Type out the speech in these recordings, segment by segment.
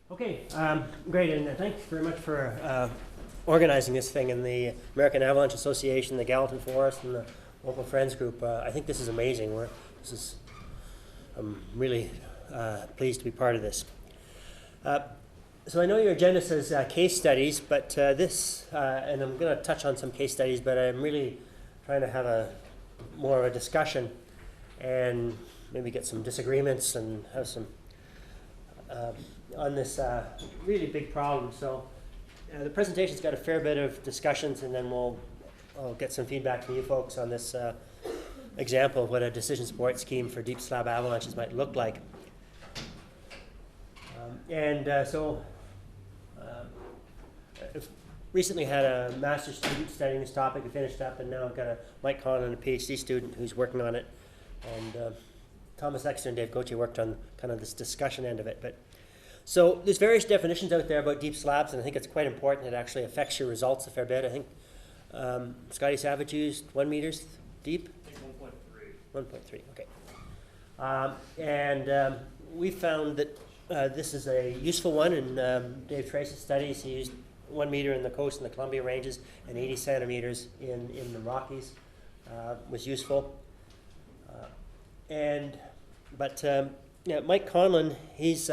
Okay, great, and thanks very much for organizing this thing in the American Avalanche Association, the Gallatin Forest, and the local friends group. I think this is amazing. I'm really pleased to be part of this. So I know your agenda says case studies, but and I'm going to touch on some case studies, but I'm really trying to have more of a discussion and maybe get some disagreements and have some on this really big problem. So the presentation's got a fair bit of discussions, and then I'll get some feedback from you folks on this example of what a decision support scheme for deep slab avalanches might look like. I've recently had a master's student studying this topic. We finished up, and now I've got Mike Conlon, a PhD student, who's working on it, and Thomas Exter and Dave Gauthier worked on kind of this discussion end of it. So there's various definitions out there about deep slabs, and I think it's quite important. It actually affects your results a fair bit. I think Scotty Savage used 1 meter deep? I think 1.3. 1.3, okay. We found that this is a useful one. In Dave Trace's studies, he used 1 meter in the coast and the Columbia Ranges and 80 centimeters in the Rockies. Was useful. Mike Conlon, he's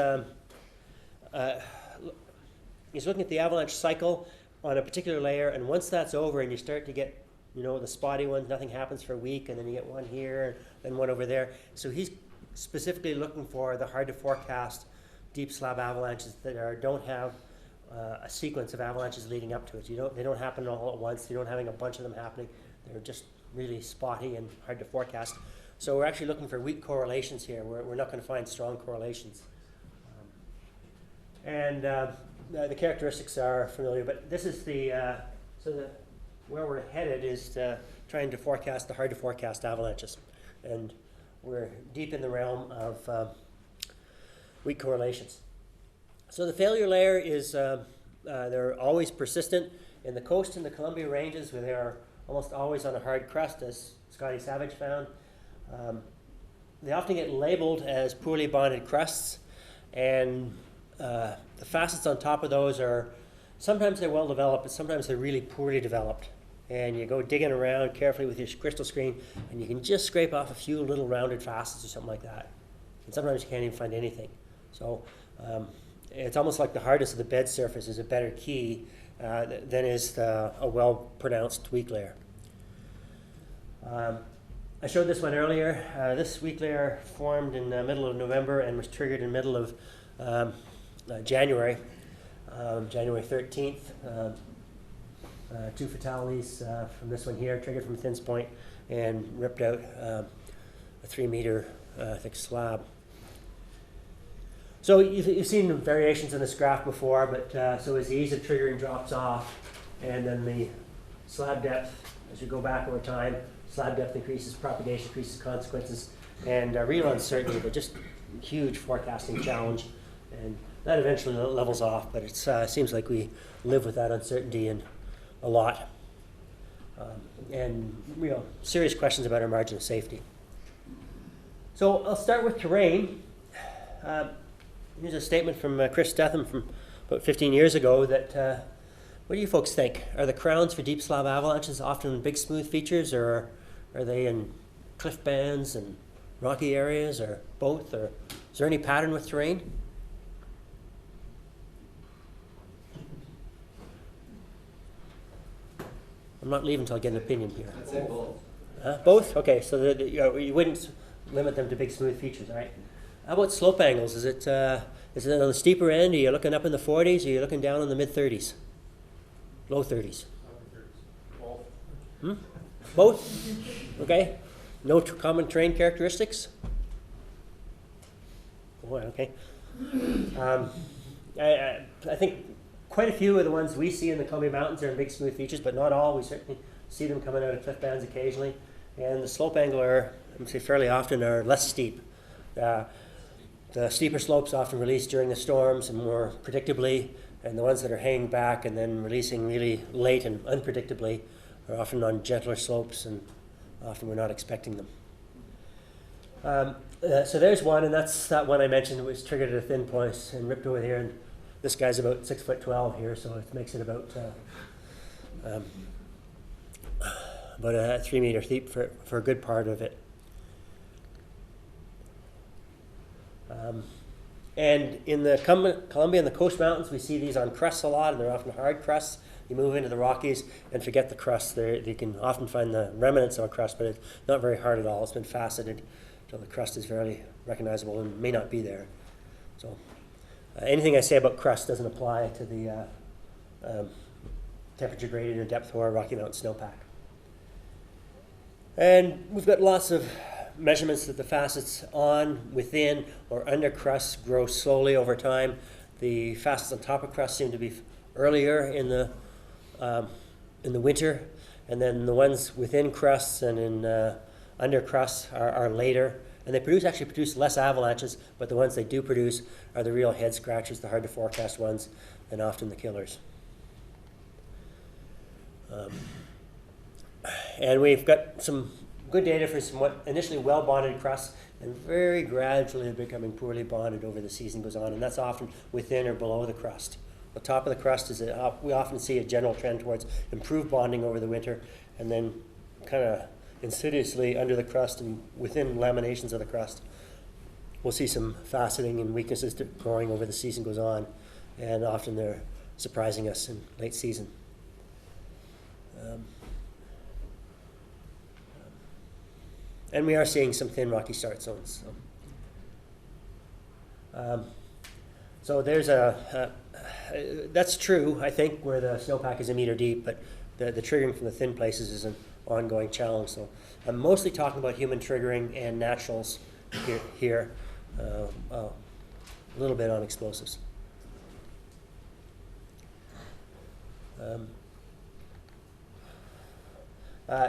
looking at the avalanche cycle on a particular layer, and once that's over and you start to get, the spotty ones, nothing happens for a week, and then you get one here, then one over there. So he's specifically looking for the hard to forecast deep slab avalanches that don't have a sequence of avalanches leading up to it. They don't happen all at once. You don't having a bunch of them happening. They're just really spotty and hard to forecast. So we're actually looking for weak correlations here. We're not going to find strong correlations. The characteristics are familiar, but this is where we're headed is trying to forecast the hard to forecast avalanches. And we're deep in the realm of weak correlations. So the failure layer is, they're always persistent. In the coast and the Columbia Ranges, where they are almost always on a hard crust, as Scotty Savage found. They often get labeled as poorly bonded crusts, and the facets on top of those sometimes they're well developed, but sometimes they're really poorly developed. And you go digging around carefully with your crystal screen, and you can just scrape off a few little rounded facets or something like that. And sometimes you can't even find anything. So it's almost like the hardness of the bed surface is a better key than is a well-pronounced weak layer. I showed this one earlier. This weak layer formed in the middle of November and was triggered in the middle of January, January 13th. 2 fatalities from this one here, triggered from Thins Point and ripped out a 3 meter thick slab. So you've seen the variations in this graph before, but so as the ease of triggering drops off, and then the slab depth, as you go back over time, slab depth increases, propagation increases, consequences, and real uncertainty, but just huge forecasting challenge. And that eventually levels off, but it seems like we live with that uncertainty and a lot. And real serious questions about our margin of safety. So I'll start with terrain. Here's a statement from Chris Stetham from about 15 years ago that, what do you folks think? Are the crowns for deep slab avalanches often big smooth features, or are they in cliff bands and rocky areas, or both? Or is there any pattern with terrain? I'm not leaving until I get an opinion here. I'd say both. Both? Okay, so you wouldn't limit them to big smooth features, all right? How about slope angles? Is it on the steeper end? Are you looking up in the 40s, or are you looking down in the mid 30s? Low 30s? Both. Both? Okay. No common terrain characteristics? Boy, okay. I think quite a few of the ones we see in the Columbia Mountains are in big smooth features, but not all. We certainly see them coming out of cliff bands occasionally. And the slope angle I would say fairly often are less steep. The steeper slopes often release during the storms and more predictably, and the ones that are hanging back and then releasing really late and unpredictably are often on gentler slopes, and often we're not expecting them. So there's one, and that's that one I mentioned that was triggered at a thin point and ripped over here. And this guy's about 6'12" here, so it makes it about 3 meter deep for a good part of it. And in the Columbia and the Coast Mountains, we see these on crusts a lot, and they're often hard crusts. You move into the Rockies and forget the crust. You can often find the remnants of a crust, but it's not very hard at all. It's been faceted until the crust is fairly recognizable and may not be there. So anything I say about crust doesn't apply to the temperature gradient or depth or Rocky Mountain snowpack. And we've got lots of measurements that the facets on, within, or under crusts grow slowly over time. The facets on top of crusts seem to be earlier in the winter, and then the ones within crusts and in under crusts are later. And they actually produce less avalanches, but the ones they do produce are the real head scratchers, the hard to forecast ones, and often the killers. And we've got some good data for some initially well-bonded crusts, and very gradually becoming poorly bonded over the season goes on, and that's often within or below the crust. The top of the crust is we often see a general trend towards improved bonding over the winter, and then kind of insidiously under the crust and within laminations of the crust, we'll see some faceting and weaknesses growing over the season goes on, and often they're surprising us in late season. And we are seeing some thin rocky start zones. So there's that's true, I think, where the snowpack is a meter deep, but the triggering from the thin places is an ongoing challenge. So I'm mostly talking about human triggering and naturals here, a little bit on explosives.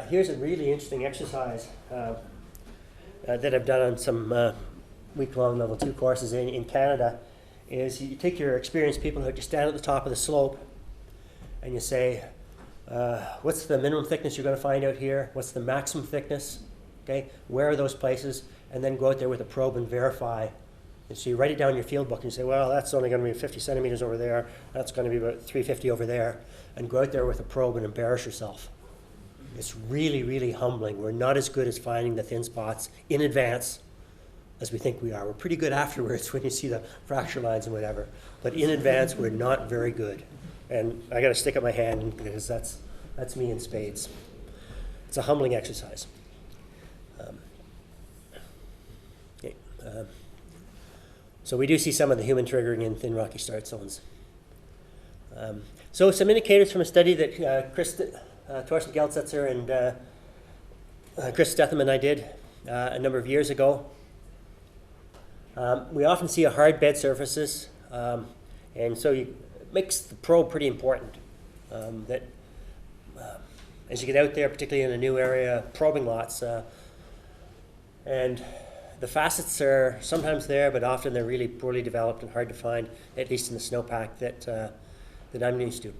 Here's a really interesting exercise that I've done on some week-long level 2 courses in Canada. Is you take your experienced people who just stand at the top of the slope and you say, what's the minimum thickness you're going to find out here? What's the maximum thickness? Okay, where are those places? And then go out there with a probe and verify. And so you write it down in your field book and you say, well, that's only going to be 50 centimeters over there. That's going to be about 350 over there. And go out there with a probe and embarrass yourself. It's really, really humbling. We're not as good as finding the thin spots in advance as we think we are. We're pretty good afterwards when you see the fracture lines and whatever. But in advance, we're not very good. And I got to stick up my hand because that's me in spades. It's a humbling exercise. So we do see some of the human triggering in thin rocky start zones. So some indicators from a study that Torsten Geldsetzer and Chris Stetham and I did a number of years ago. We often see a hard bed surfaces, and so it makes the probe pretty important. That as you get out there, particularly in a new area, probing lots, and the facets are sometimes there, but often they're really poorly developed and hard to find, at least in the snowpack that I'm used to.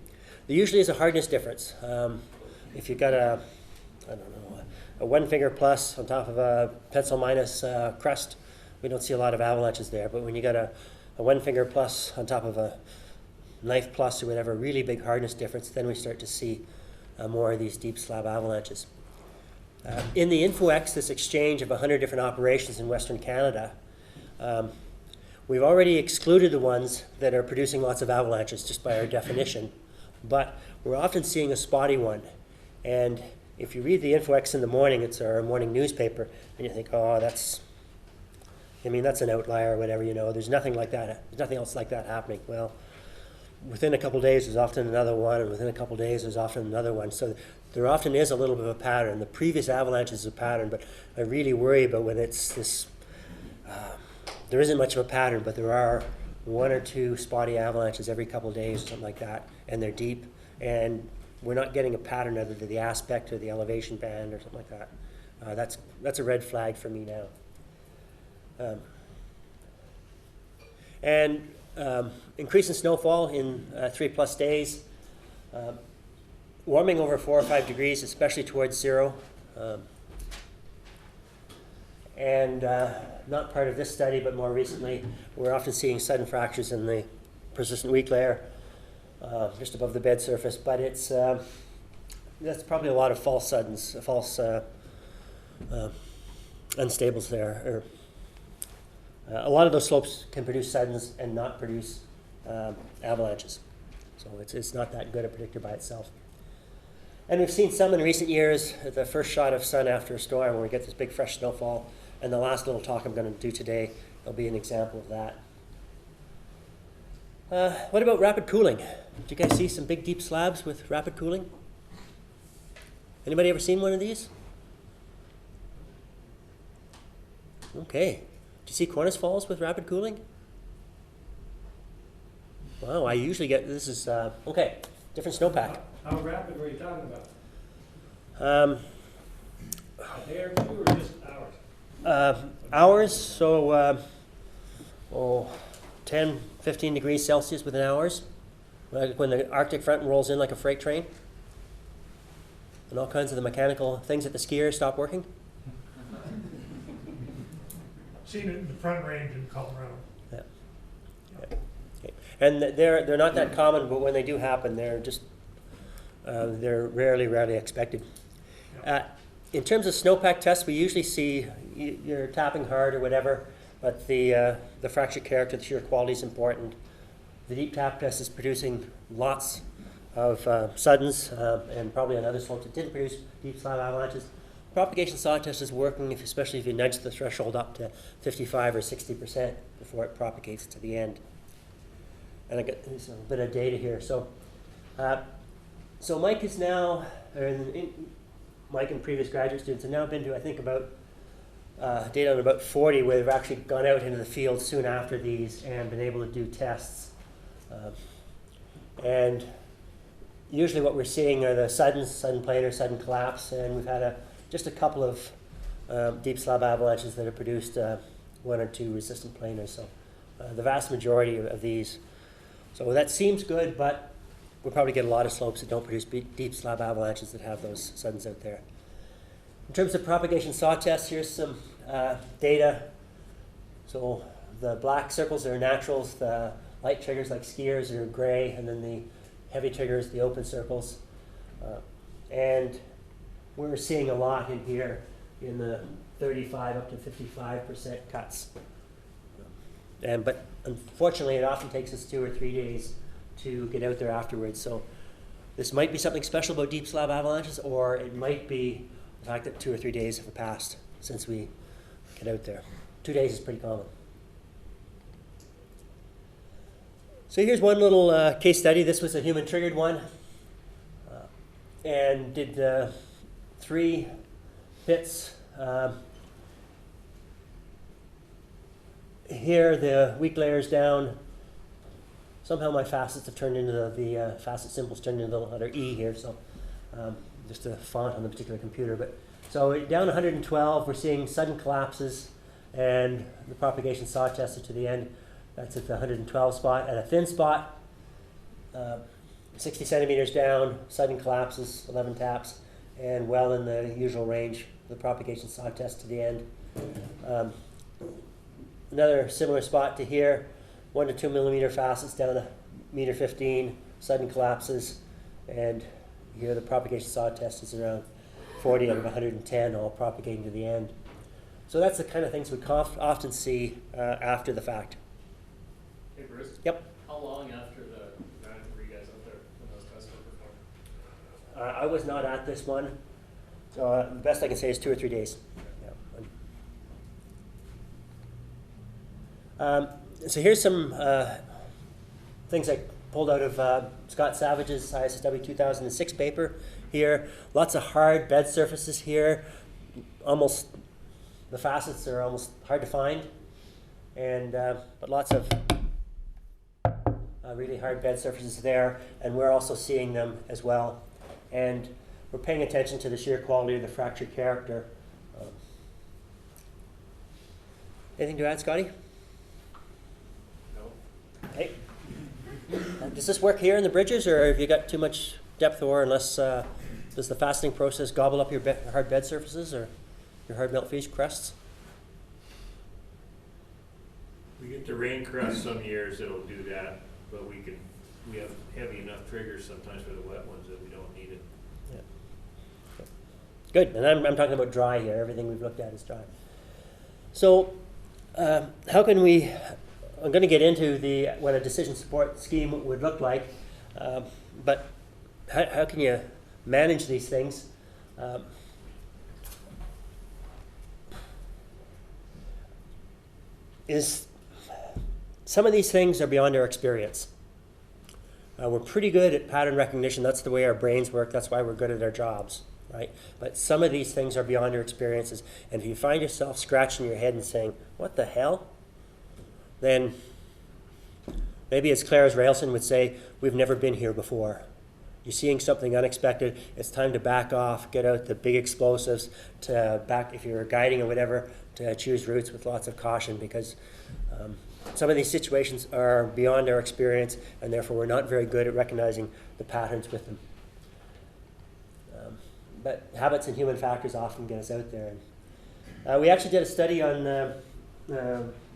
There usually is a hardness difference. If you've got a 1 finger plus on top of a pencil minus crust, we don't see a lot of avalanches there. But when you got a 1 finger plus on top of a knife plus or whatever, really big hardness difference, then we start to see more of these deep slab avalanches. In the InfoX, this exchange of 100 different operations in Western Canada, we've already excluded the ones that are producing lots of avalanches just by our definition, but we're often seeing a spotty one. And if you read the InfoX in the morning, it's our morning newspaper, and you think, oh, that's an outlier or whatever, there's nothing like that, there's nothing else like that happening. Well, within a couple of days, there's often another one, and within a couple of days, there's often another one. So there often is a little bit of a pattern. The previous avalanche is a pattern, but I really worry about when it's this, there isn't much of a pattern, but there are 1 or 2 spotty avalanches every couple of days or something like that, and they're deep, and we're not getting a pattern other than the aspect or the elevation band or something like that. That's a red flag for me now. Increase in snowfall in 3+ days, warming over 4 or 5 degrees, especially towards 0, and not part of this study, but more recently, we're often seeing sudden fractures in the persistent weak layer just above the bed surface, but it's that's probably a lot of false suddens, false unstables there. A lot of those slopes can produce suddens and not produce avalanches. So it's not that good a predictor by itself. And we've seen some in recent years, the first shot of sun after a storm, when we get this big fresh snowfall. And the last little talk I'm going to do today will be an example of that. What about rapid cooling? Did you guys see some big deep slabs with rapid cooling? Anybody ever seen one of these? Okay. Did you see cornice falls with rapid cooling? Wow, I usually get, this is, okay, different snowpack. How rapid were you talking about? A day or two or just hours? Hours, so 10, 15 degrees Celsius within hours. Like when the Arctic front rolls in like a freight train. And all kinds of the mechanical things at the skiers stop working. Seen it in the Front Range in Colorado. Yeah. Okay. And they're not that common, but when they do happen, they're just they're rarely expected. In terms of snowpack tests, we usually see you're tapping hard or whatever, but the fracture character, the shear quality is important. The deep tap test is producing lots of suddens, and probably on other slopes it didn't produce deep slab avalanches. Propagation saw test is working, especially if you nudge the threshold up to 55 or 60% before it propagates to the end. And I got a bit of data here. So, so Mike is now, Mike and previous graduate students have now been to, I think, about data on about 40 where they've actually gone out into the field soon after these and been able to do tests. And usually what we're seeing are the sudden planar, sudden collapse, and we've had just a couple of deep slab avalanches that have produced one or two resistant planars. So the vast majority of these. So that seems good, but we'll probably get a lot of slopes that don't produce deep slab avalanches that have those suddens out there. In terms of propagation saw tests, here's some data. So the black circles are naturals, the light triggers like skiers are gray, and then the heavy triggers, the open circles. And we're seeing a lot in here in the 35 up to 55% cuts. But unfortunately, it often takes us 2 or 3 days to get out there afterwards. So this might be something special about deep slab avalanches, or it might be the fact that 2 or 3 days have passed since we get out there. 2 days is pretty common. So here's one little case study. This was a human-triggered one, and did 3 pits. Here, the weak layers down. Somehow my facets have turned into the facet symbols turned into the letter E here, so just a font on the particular computer. But so down 112, we're seeing sudden collapses, and the propagation saw tested to the end. That's at the 112 spot. At a thin spot, 60 centimeters down, sudden collapses, 11 taps, and well in the usual range, the propagation saw test to the end. Another similar spot to here, 1 to 2 millimeter facets down a meter 15, sudden collapses, and here the propagation saw test is around 40 out of 110, all propagating to the end. So that's the kind of things we often see after the fact. Hey Bruce? Yep. How long after the event were you guys out there when those tests were performed? I was not at this one, so the best I can say is 2 or 3 days. Yeah. So here's some things I pulled out of Scott Savage's ISSW 2006 paper here. Lots of hard bed surfaces here. Almost, the facets are almost hard to find, and but lots of really hard bed surfaces there, and we're also seeing them as well. And we're paying attention to the shear quality of the fracture character. Anything to add, Scotty? No. Okay. Does this work here in the bridges, or have you got too much depth ore unless, does the faceting process gobble up your hard bed surfaces or your hard melt freeze crusts? We get the rain crust some years, it'll do that. but we have heavy enough triggers sometimes for the wet ones that we don't need it. Yeah. Good, and I'm talking about dry here. Everything we've looked at is dry. So how can we, I'm going to get into what a decision support scheme would look like, but how can you manage these things? Some of these things are beyond our experience. We're pretty good at pattern recognition. That's the way our brains work. That's why we're good at our jobs, right? But some of these things are beyond our experiences. And if you find yourself scratching your head and saying, what the hell? Then maybe as Claire Railson would say, we've never been here before. You're seeing something unexpected. It's time to back off, get out the big explosives, to back, if you're guiding or whatever, to choose routes with lots of caution, because some of these situations are beyond our experience, and therefore we're not very good at recognizing the patterns with them. But habits and human factors often get us out there. And, we actually did a study on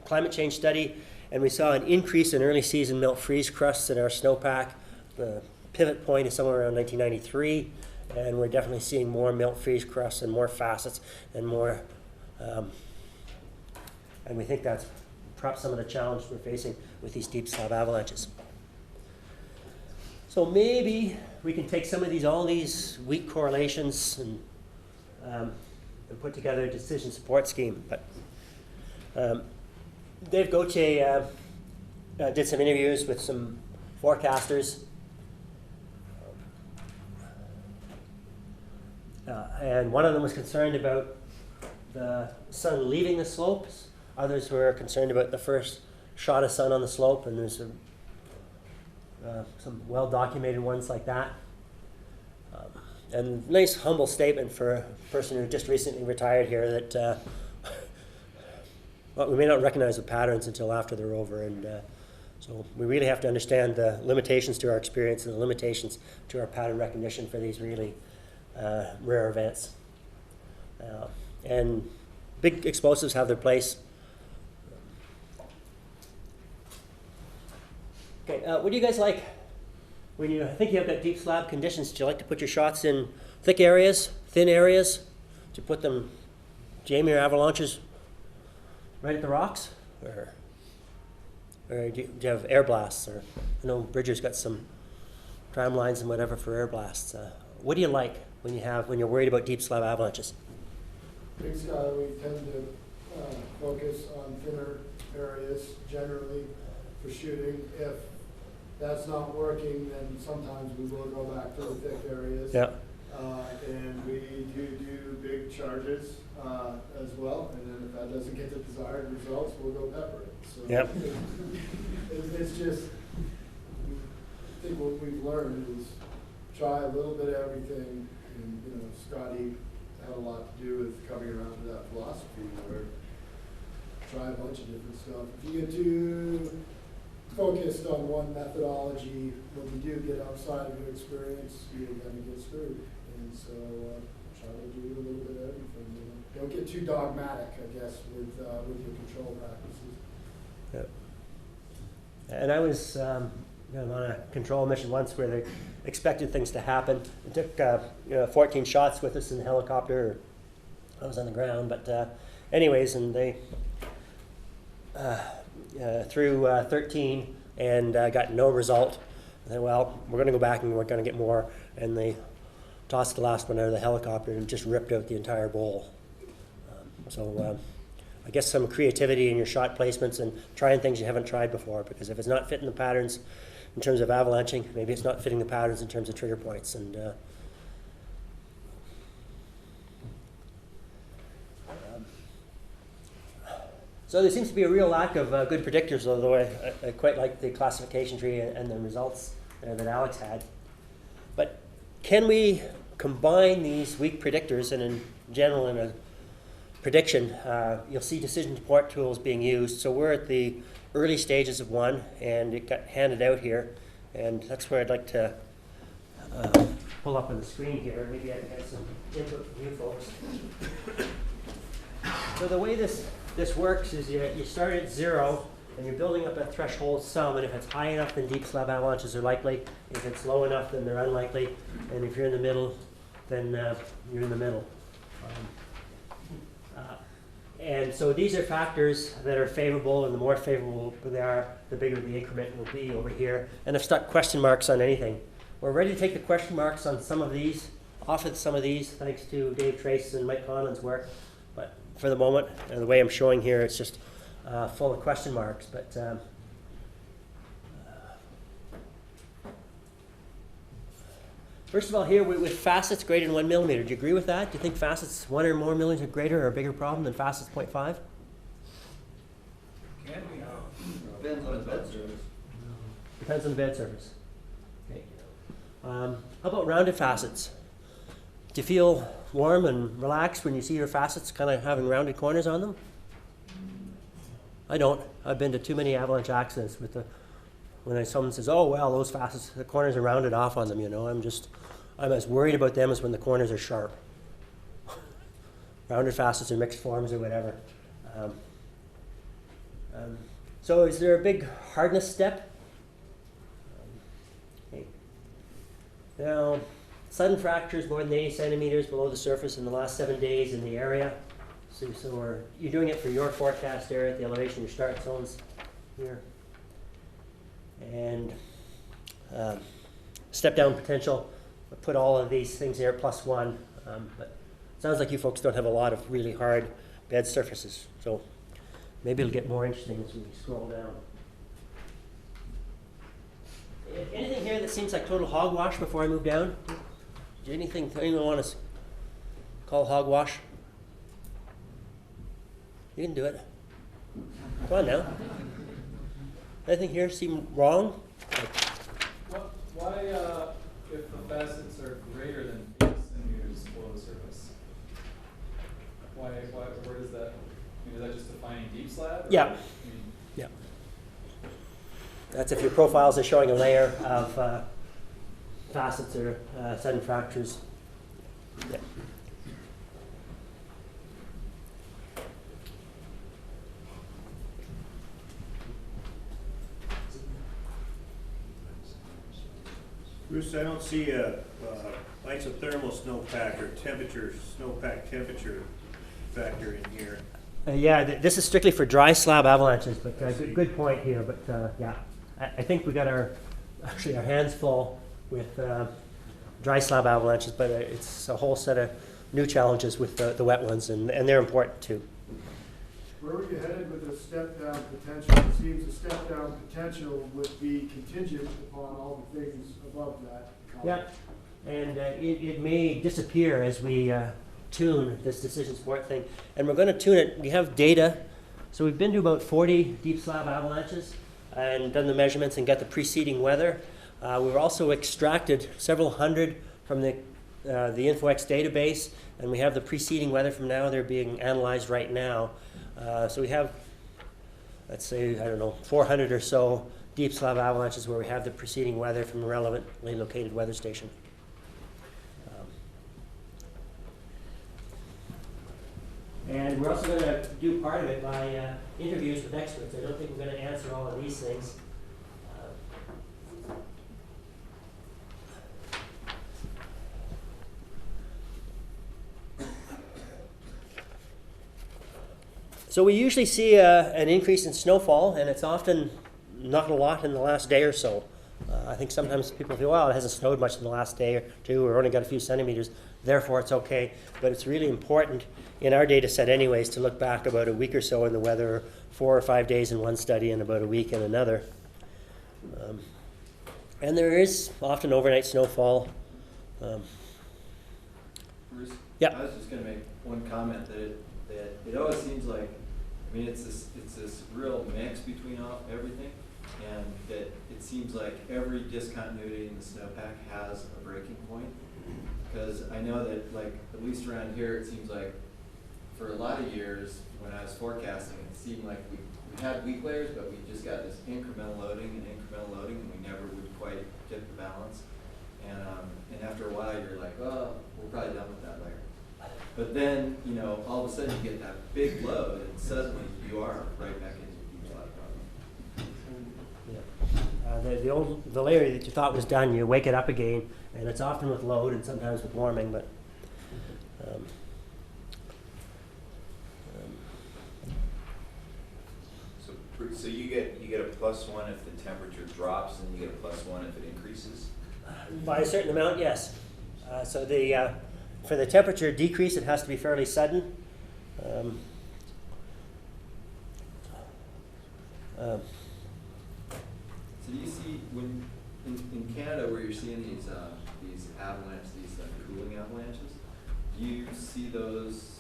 climate change study, and we saw an increase in early season melt freeze crusts in our snowpack. The pivot point is somewhere around 1993, and we're definitely seeing more melt freeze crusts and more facets and more, and we think that's perhaps some of the challenge we're facing with these deep slab avalanches. So maybe we can take some of all these weak correlations and put together a decision support scheme. But Dave Goche did some interviews with some forecasters, and one of them was concerned about the sun leaving the slopes. Others were concerned about the first shot of sun on the slope, and there's some well-documented ones like that. And nice humble statement for a person who just recently retired here that well, we may not recognize the patterns until after they're over, and so we really have to understand the limitations to our experience and the limitations to our pattern recognition for these really rare events. And big explosives have their place. Okay, what do you guys like when you think you have got deep slab conditions? Do you like to put your shots in thick areas, thin areas? Do you put them, Jamie, or avalanches right at the rocks? Or do you have air blasts? Or I know Bridger's got some tram lines and whatever for air blasts. What do you like when you're worried about deep slab avalanches? Big sky, we tend to focus on thinner areas generally for shooting. If that's not working, then sometimes we will go back to the thick areas. Yeah. And we do big charges as well. And then if that doesn't get the desired results, we'll go pepper it. So yep. It's just, I think what we've learned is try a little bit of everything. And Scotty had a lot to do with coming around to that philosophy where try a bunch of different stuff. If you get too focused on one methodology, when you do get outside of your experience, you're going to get screwed. And so try to do a little bit of everything. Don't get too dogmatic, I guess, with your control practices. Yep. And I was on a control mission once where they expected things to happen. It took 14 shots with us in the helicopter. I was on the ground, but anyways, and they threw 13 and got no result. And then, well, we're going to go back and we're going to get more. And they tossed the last one out of the helicopter and just ripped out the entire bowl. So I guess some creativity in your shot placements and trying things you haven't tried before, because if it's not fitting the patterns in terms of avalanching, maybe it's not fitting the patterns in terms of trigger points. And so there seems to be a real lack of good predictors, although I quite like the classification tree and the results that Alex had. But can we combine these weak predictors, and in general in a prediction, you'll see decision support tools being used. So we're at the early stages of one, and it got handed out here, and that's where I'd like to pull up on the screen here. Maybe I can get some input from you folks. So the way this works is you start at 0, and you're building up a threshold sum, and if it's high enough, then deep slab avalanches are likely. If it's low enough, then they're unlikely. And if you're in the middle, then you're in the middle. And so these are factors that are favorable, and the more favorable they are, the bigger the increment will be over here. And I've stuck question marks on anything. We're ready to take the question marks on some of these, off of some of these, thanks to Dave Trace and Mike Conlon's work. But for the moment, and the way I'm showing here, it's just full of question marks. But first of all, here with facets greater than 1 millimeter, do you agree with that? Do you think facets 1 or more millimeters are greater or a bigger problem than facets 0.5? Can be. Depends on the bed surface. Depends on the bed surface. Okay. How about rounded facets? Do you feel warm and relaxed when you see your facets kind of having rounded corners on them? I don't. I've been to too many avalanche accidents with when someone says, "Oh well, those facets, the corners are rounded off on them." You know, I'm as worried about them as when the corners are sharp. Rounded facets or mixed forms or whatever. So is there a big hardness step? Okay. Now, sudden fractures more than 80 centimeters below the surface in the last 7 days in the area. So you're doing it for your forecast area at the elevation, your start zones here. And step down potential, I put all of these things here +1. But it sounds like you folks don't have a lot of really hard bed surfaces. So maybe it'll get more interesting as we scroll down. Anything here that seems like total hogwash before I move down? Anything anyone want to call hogwash? You can do it. Come on now. Anything here seem wrong? Why, if the facets are greater than 8 centimeters below the surface, where does that, I mean, is that just defining deep slab? Yeah. Yeah. That's if your profiles are showing a layer of facets or sudden fractures. Yeah. Bruce, I don't see a isothermal snowpack or snowpack temperature factor in here. Yeah, this is strictly for dry slab avalanches, but good point here. But yeah, I think we got our hands full with dry slab avalanches, but it's a whole set of new challenges with the wet ones, and they're important too. Where were you headed with the step-down potential? It seems the step-down potential would be contingent upon all the things above that column. Yeah, and it may disappear as we tune this decision support thing. And we're going to tune it. We have data. So we've been to about 40 deep slab avalanches and done the measurements and got the preceding weather. We've also extracted several hundred from the InfoX database, and we have the preceding weather from now. They're being analyzed right now. So we have, let's say, I don't know, 400 or so deep slab avalanches where we have the preceding weather from a relevantly located weather station. And we're also going to do part of it by interviews with experts. I don't think we're going to answer all of these things. So we usually see an increase in snowfall, and it's often not a lot in the last day or so. I think sometimes people feel, well, it hasn't snowed much in the last day or two, or only got a few centimeters, therefore it's okay. But it's really important in our data set anyways to look back about a week or so in the weather, 4 or 5 days in one study and about a week in another. And there is often overnight snowfall. Bruce? Yeah. I was just going to make one comment that it always seems like, I mean, it's this real mix between everything, and that it seems like every discontinuity in the snowpack has a breaking point. Because I know that, like, at least around here, it seems like for a lot of years when I was forecasting, it seemed like we had weak layers, but we just got this incremental loading, and we never would quite tip the balance. And after a while, you're like, oh, we're probably done with that layer. But then, you know, all of a sudden you get that big load, and suddenly you are right back into the deep slab problem. The layer that you thought was done, you wake it up again, and it's often with load and sometimes with warming, but um, So you get a +1 if the temperature drops, and you get a +1 if it increases? by a certain amount, yes. So for the temperature decrease, it has to be fairly sudden. So do you see, when, in Canada, where you're seeing these avalanches, these cooling avalanches, do you see those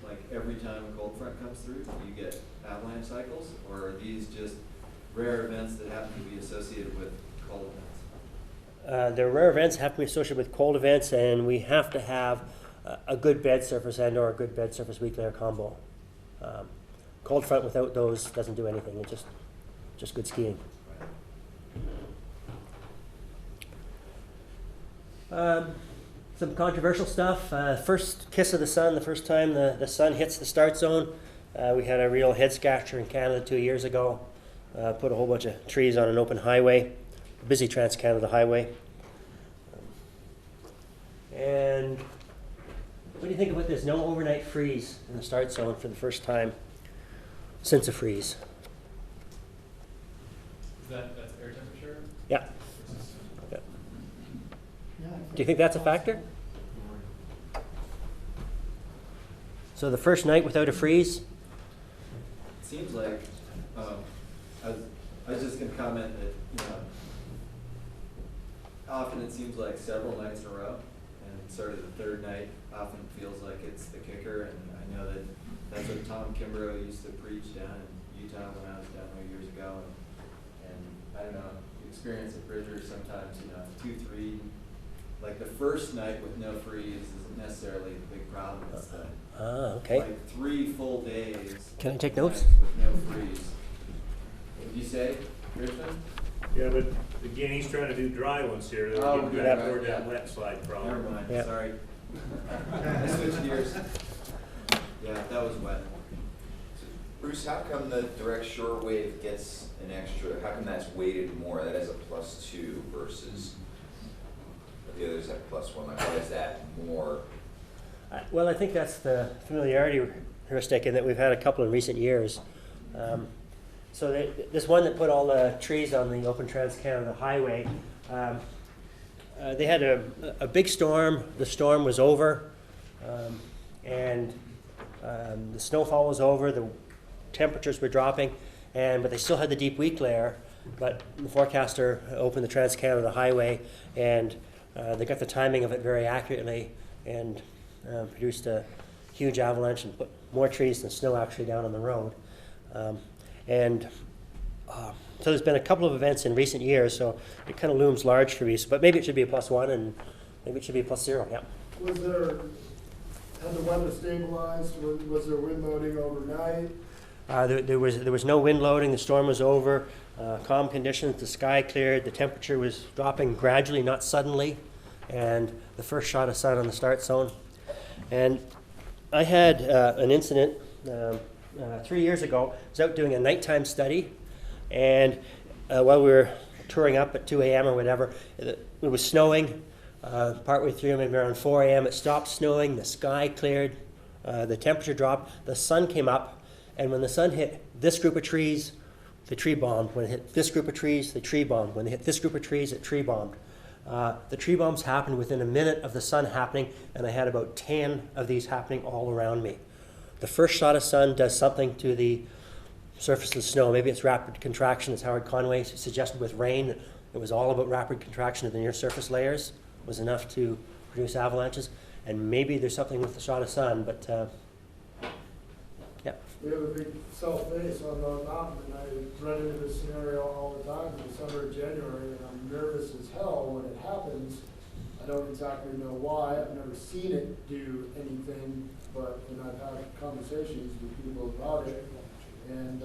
like every time a cold front comes through? Do you get avalanche cycles, or are these just rare events that happen to be associated with cold events? The rare events have to be associated with cold events, and we have to have a good bed surface and/or a good bed surface weak layer combo. Cold front without those doesn't do anything. It's just good skiing. Some controversial stuff. First kiss of the sun, the first time the sun hits the start zone. We had a real head scratcher in Canada 2 years ago. Put a whole bunch of trees on an open highway, busy Trans-Canada highway. And what do you think about this? No overnight freeze in the start zone for the first time since a freeze. That's air temperature? Yeah. Yeah. Do you think that's a factor? So the first night without a freeze? It seems like, I was just going to comment that, often it seems like several nights in a row, and sort of the third night often feels like it's the kicker, and I know that that's what Tom Kimbrough used to preach down in Utah when I was down there years ago, and I don't know, the experience at Bridger sometimes, 2, 3, like the first night with no freeze isn't necessarily the big problem. It's the Okay. like 3 full days. Can I take notes? With no freeze. What did you say, Richmond? Yeah, but again, he's trying to do dry ones here. They're Oh, getting yeah, back toward yeah. that wet slide problem. Never mind, Yeah. sorry. I switched gears. Yeah, that was wet. Bruce, how come the direct short wave gets an extra, how come that's weighted more? That has a +2 versus the others have +1. Like, why is that more? Well, I think that's the familiarity heuristic, in that we've had a couple in recent years. So this one that put all the trees on the open Trans-Canada highway, they had a big storm. The storm was over, and the snowfall was over. The temperatures were dropping, but they still had the deep weak layer. But the forecaster opened the Trans-Canada highway, and they got the timing of it very accurately, and produced a huge avalanche and put more trees than snow actually down on the road. So there's been a couple of events in recent years, so it kind of looms large for me. But maybe it should be a +1, and maybe it should be a +0. Yeah. Had the weather stabilized? Was there wind loading overnight? There was no wind loading. The storm was over. Calm conditions. The sky cleared. The temperature was dropping gradually, not suddenly. And the first shot of sun on the start zone. And I had an incident 3 years ago. I was out doing a nighttime study, and while we were touring up at 2 a.m. or whatever, it was snowing. Partway through, maybe around 4 a.m., it stopped snowing. The sky cleared. The temperature dropped. The sun came up. And when the sun hit this group of trees, the tree bombed. When it hit this group of trees, the tree bombed. When it hit this group of trees, it tree bombed. The tree bombs happened within a minute of the sun happening, and I had about 10 of these happening all around me. The first shot of sun does something to the surface of the snow. Maybe it's rapid contraction, as Howard Conway suggested with rain. It was all about rapid contraction of the near surface layers. It was enough to produce avalanches. And maybe there's something with the shot of sun, but yeah. We have a big south face on the mountain, and I run into this scenario all the time in December and January, and I'm nervous as hell when it happens. I don't exactly know why. I've never seen it do anything, but when I've had conversations with people about it, and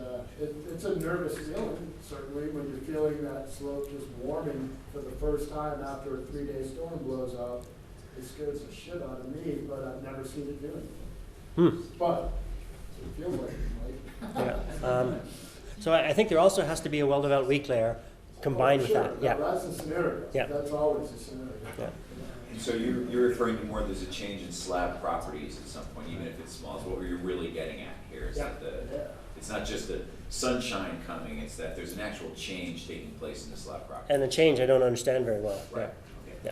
it's a nervous feeling, certainly, when you're feeling that slope just warming for the first time after a 3-day storm blows up. It scares the shit out of me, but I've never seen it do it. But it feels like it might. Yeah. So I think there also has to be a well-developed weak layer combined with Sure, that, yeah. That's a scenario. Yeah. That's always a scenario. Yeah. And so you're referring to more there's a change in slab properties at some point, even if it's small, is what you're really getting at here, is that Yeah. it's not just the sunshine coming, it's that there's an actual change taking place in the slab property. And the change I don't understand very well. Right, Yeah. okay. Yeah.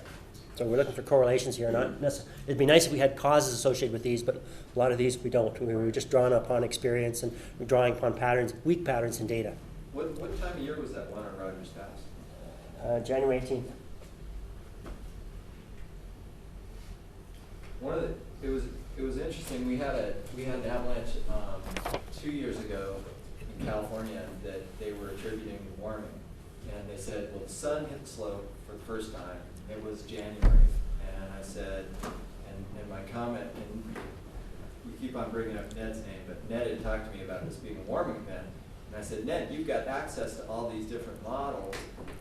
So we're looking for correlations here, not necessarily. It'd be nice if we had causes associated with these, but a lot of these we don't. We're just drawing upon experience and we're drawing upon patterns, weak patterns in data. What time of year was that one on Rogers Pass? January 18th. It was interesting, we had an avalanche, 2 years ago in California that they were attributing to warming. And they said, well, the sun hit the slope for the first time, it was January. And I said, and my comment, and we keep on bringing up Ned's name, but Ned had talked to me about this being a warming event. And I said, Ned, you've got access to all these different models.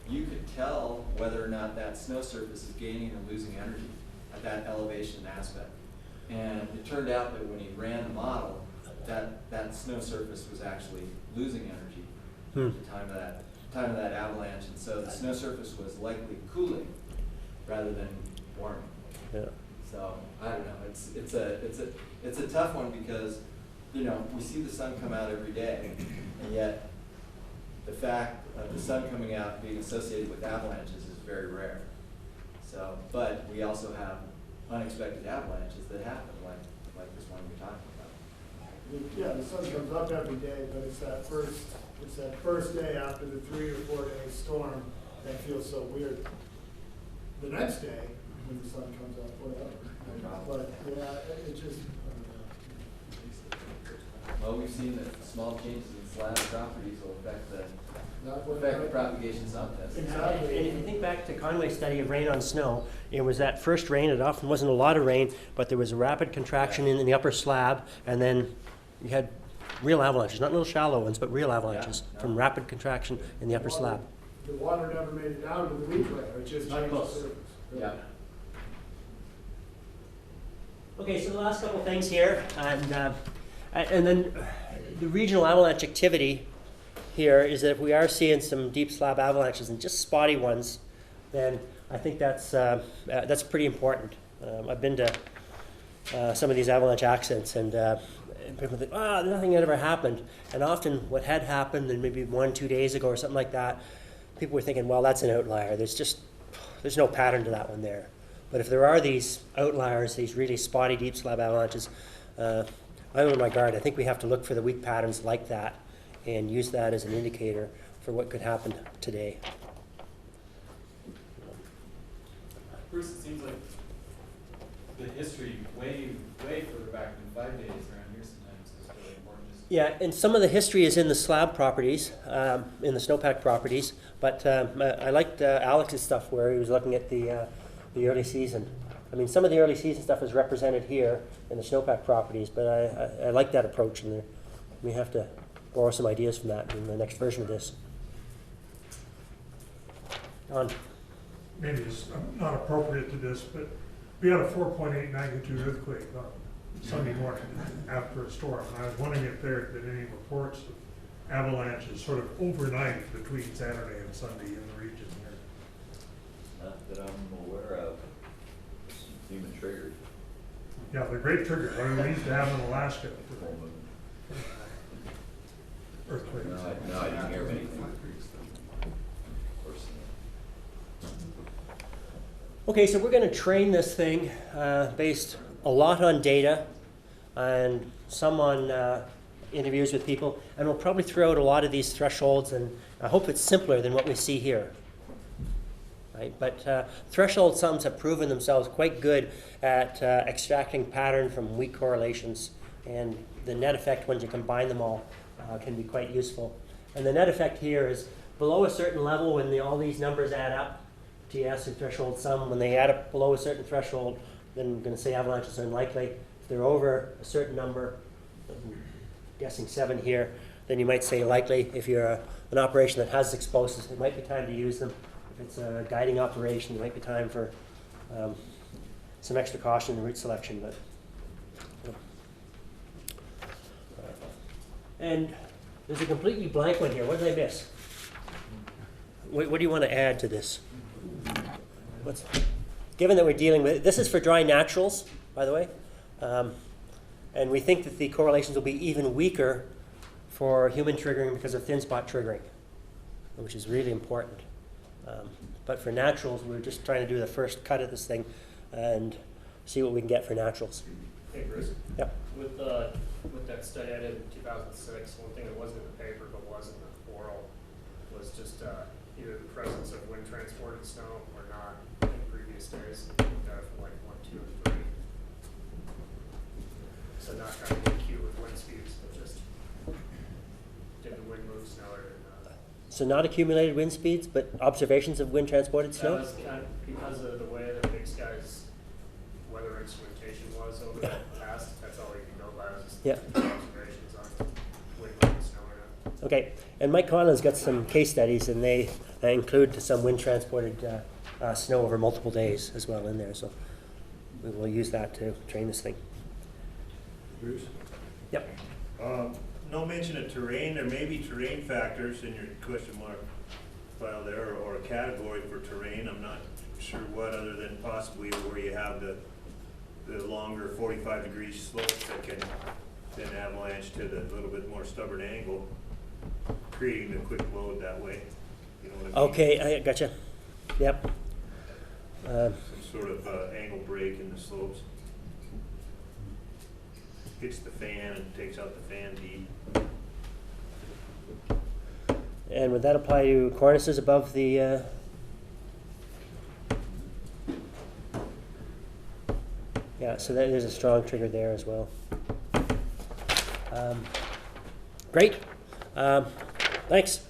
You could tell whether or not that snow surface is gaining or losing energy at that elevation aspect. And it turned out that when he ran the model, that snow surface was actually losing energy at the time of that avalanche. And so the snow surface was likely cooling rather than warming. Yeah. So I don't know. It's a tough one because, you know, we see the sun come out every day, and yet the fact of the sun coming out being associated with avalanches is very rare. So, but we also have unexpected avalanches that happen, like this one we're talking about. Yeah, the sun comes up every day, but it's that first day after the 3 or 4 day storm that feels so weird. The next day, when the sun comes up, whatever. But yeah, it just, I don't know. Well, we've seen that small changes in slab properties will affect the Not propagation softness. Exactly. And if you think back to Conway's study of rain on snow, it was that first rain, it often wasn't a lot of rain, but there was a rapid contraction in the upper slab, and then you had real avalanches, not little shallow ones, but real avalanches from rapid contraction in the upper slab. The water never made it down to the weak layer, it just Not changed the close. surface. Yeah. Okay, so the last couple of things here, and then the regional avalanche activity here is that if we are seeing some deep slab avalanches and just spotty ones, then I think that's pretty important. I've been to some of these avalanche accidents, and people think, nothing had ever happened. And often what had happened, and maybe 1-2 days ago or something like that, people were thinking, well, that's an outlier. There's no pattern to that one there. But if there are these outliers, these really spotty deep slab avalanches, I'm on my guard. I think we have to look for the weak patterns like that and use that as an indicator for what could happen today. Bruce, it seems like the history way further back than 5 days around here sometimes is really important. Yeah, and some of the history is in the slab properties, in the snowpack properties, but I liked Alex's stuff where he was looking at the early season. I mean, some of the early season stuff is represented here in the snowpack properties, but I like that approach, and we have to borrow some ideas from that in the next version of this. Don. Maybe it's not appropriate to this, but we had a 4.8 magnitude earthquake on Sunday morning after a storm. And I was wondering if there had been any reports of avalanches sort of overnight between Saturday and Sunday in the region here. Not that I'm aware of. It's human triggered. Yeah, they're great triggers. I mean, we used to have in Alaska earthquakes. No, I didn't hear of anything. Of course. Okay, so we're going to train this thing based a lot on data and some on interviews with people, and we'll probably throw out a lot of these thresholds, and I hope it's simpler than what we see here. Right? But threshold sums have proven themselves quite good at extracting pattern from weak correlations, and the net effect, when you combine them all, can be quite useful. And the net effect here is below a certain level, when all these numbers add up, TS and threshold sum, when they add up below a certain threshold, then I'm going to say avalanches are unlikely. If they're over a certain number, I'm guessing 7 here, then you might say likely. If you're an operation that has explosives, it might be time to use them. If it's a guiding operation, it might be time for some extra caution in route selection. But and there's a completely blank one here. What did I miss? what do you want to add to this? Given that we're dealing with, this is for dry naturals, by the way, and we think that the correlations will be even weaker for human triggering because of thin spot triggering, which is really important. But for naturals, we're just trying to do the first cut at this thing and see what we can get for naturals. Hey, Bruce. Yep. With that study I did in 2006, one thing that wasn't in the paper but was in the oral was just either the presence of wind transported snow or not in previous days. From like 1, 2, and 3. So not trying to get cute with wind speeds, but just did the wind move snow or did not. So not accumulated wind speeds, but observations of wind transported snow? That was kind of because of the way the Big Sky's weather instrumentation was over the past. That's all you can go by was just Yeah. observations on wind moving snow or not. Okay, and Mike Conlon's got some case studies, and they include some wind transported snow over multiple days as well in there. So we will use that to train this thing. Bruce? Yep. No mention of terrain. There may be terrain factors in your question mark file there, or a category for terrain. I'm not sure what, other than possibly where you have the longer 45-degree slopes that can then avalanche to the little bit more stubborn angle, creating the quick load that way. You know what I mean? Okay, I gotcha. Yep. Some sort of angle break in the slopes. Hits the fan and takes out the fan heat. And would that apply to cornices above the? Yeah, so there's a strong trigger there as well. Great. Thanks.